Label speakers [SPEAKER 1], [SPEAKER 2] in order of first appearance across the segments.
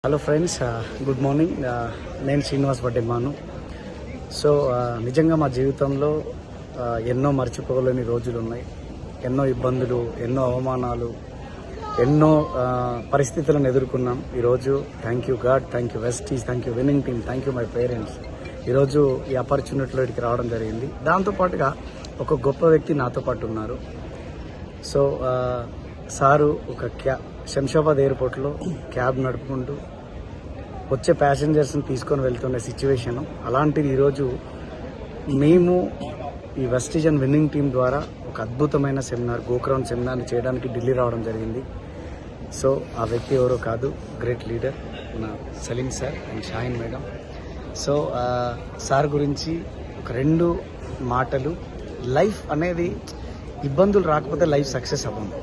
[SPEAKER 1] Hello friends, good morning. నేను Srinivas వడ్డెమ్మాను. So నిజంగా మా జీవితంలో ఎన్నో మర్చిపోలేని రోజులు ఉన్నాయి. ఎన్నో ఇబ్బందులు, ఎన్నో అవమానాలు, ఎన్నో పరిస్థితులను ఎదుర్కొన్నాం. ఈరోజు thank you God, thank you Westies, thank you winning team, thank you my parents. ఈరోజు ఈ ఆపర్చునిటీలో ఇక్కడికి రావడం జరిగింది. దాంతోపాటుగా ఒక గొప్ప వ్యక్తి నాతో పాటు ఉన్నారు. సో సారు ఒక శంషాబాద్ ఎయిర్పోర్ట్లో క్యాబ్ నడుపుకుంటూ వచ్చే ప్యాసింజర్స్ని తీసుకొని వెళ్తున్న సిచ్యువేషన్. అలాంటిది ఈరోజు మేము ఈ వెస్టీజ్ అండ్ విన్నింగ్ టీం ద్వారా ఒక అద్భుతమైన సెమినార్, గోక్రౌండ్ సెమినార్ని చేయడానికి ఢిల్లీ రావడం జరిగింది. సో ఆ వ్యక్తి ఎవరో కాదు, గ్రేట్ లీడర్ మన Saleem sir and Shaheen madam. So sir గురించి ఒక 2 మాటలు. లైఫ్ అనేది ఇబ్బందులు రాకపోతే లైఫ్ సక్సెస్ అవ్వదు.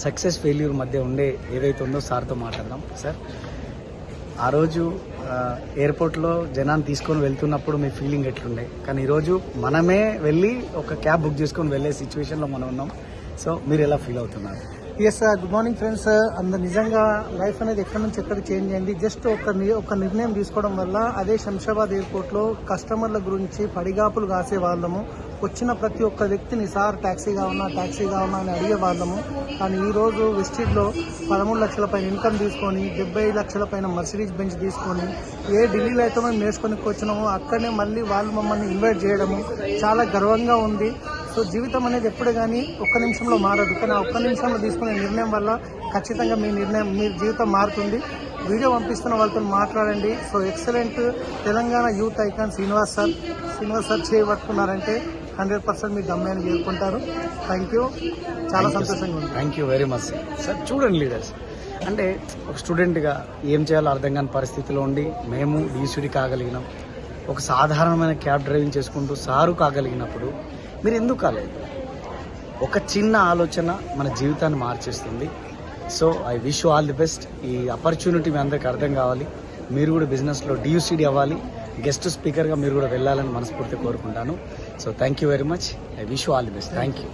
[SPEAKER 1] సక్సెస్ ఫెయిల్యూర్ మధ్య ఉండే ఏదైతే ఉందో సార్తో మాట్లాడదాం. సార్, ఆ రోజు ఎయిర్పోర్ట్లో జనాన్ని తీసుకొని వెళ్తున్నప్పుడు మీ ఫీలింగ్ ఎట్లుండే? కానీ ఈరోజు మనమే వెళ్ళి ఒక క్యాబ్ బుక్ చేసుకొని వెళ్ళే సిచ్యువేషన్లో మనం ఉన్నాం. సో మీరు ఎలా ఫీల్ అవుతున్నారు?
[SPEAKER 2] Yes sir, good morning friends. నిజంగా లైఫ్ అనేది ఎక్కడి నుంచి ఎక్కడ చేంజ్ అయింది. జస్ట్ ఒక నిర్ణయం తీసుకోవడం వల్ల అదే శంషాబాద్ ఎయిర్పోర్ట్లో కస్టమర్ల గురించి పడిగాపులు కాసే వాళ్ళము. వచ్చిన ప్రతి ఒక్క వ్యక్తిని సార్ ట్యాక్సీ కావాలన్నా అని అడిగే వాళ్ళము. కానీ ఈరోజు వెస్టీజ్లో 13 లక్షల పైన ఇన్కమ్ తీసుకొని 75 లక్షల పైన మర్సిడీస్ బెంచ్ తీసుకొని ఢిల్లీలో అయితే మేము నేర్చుకొని వచ్చినామో అక్కడనే మళ్ళీ వాళ్ళు మమ్మల్ని ఇన్వైట్ చేయడము చాలా గర్వంగా ఉంది. సో జీవితం అనేది ఎప్పుడు కానీ ఒక్క నిమిషంలో మారదు, కానీ ఆ ఒక్క నిమిషంలో తీసుకునే నిర్ణయం వల్ల ఖచ్చితంగా మీ జీవితం మారుతుంది. వీడియో పంపిస్తున్న వాళ్ళతో మాట్లాడండి. So excellent Telangana youth icon Srinivas sir చేయబట్టుకున్నారంటే 100% మీ గమ్యాన్ని చేరుకుంటారు. థ్యాంక్ యూ, చాలా సంతోషంగా ఉంది.
[SPEAKER 1] Thank you very much sir. చూడండి లీడర్స్ అంటే ఒక స్టూడెంట్గా ఏం చేయాలో అర్థం కాని పరిస్థితిలో ఉండి మేము డీసీడీ కాగలిగినాం. ఒక సాధారణమైన క్యాబ్ డ్రైవింగ్ చేసుకుంటూ సారు కాగలిగినప్పుడు మీరు ఎందుకు కాలేదు? ఒక చిన్న ఆలోచన మన జీవితాన్ని మార్చేస్తుంది. So I wish you all the best. ఈ ఆపర్చునిటీ మీ అందరికీ అర్థం కావాలి. మీరు కూడా బిజినెస్లో DUCD అవ్వాలి, గెస్ట్ స్పీకర్గా మీరు కూడా వెళ్ళాలని మనస్ఫూర్తిగా కోరుకుంటాను. So thank you very much. I wish you all the best. Thank you.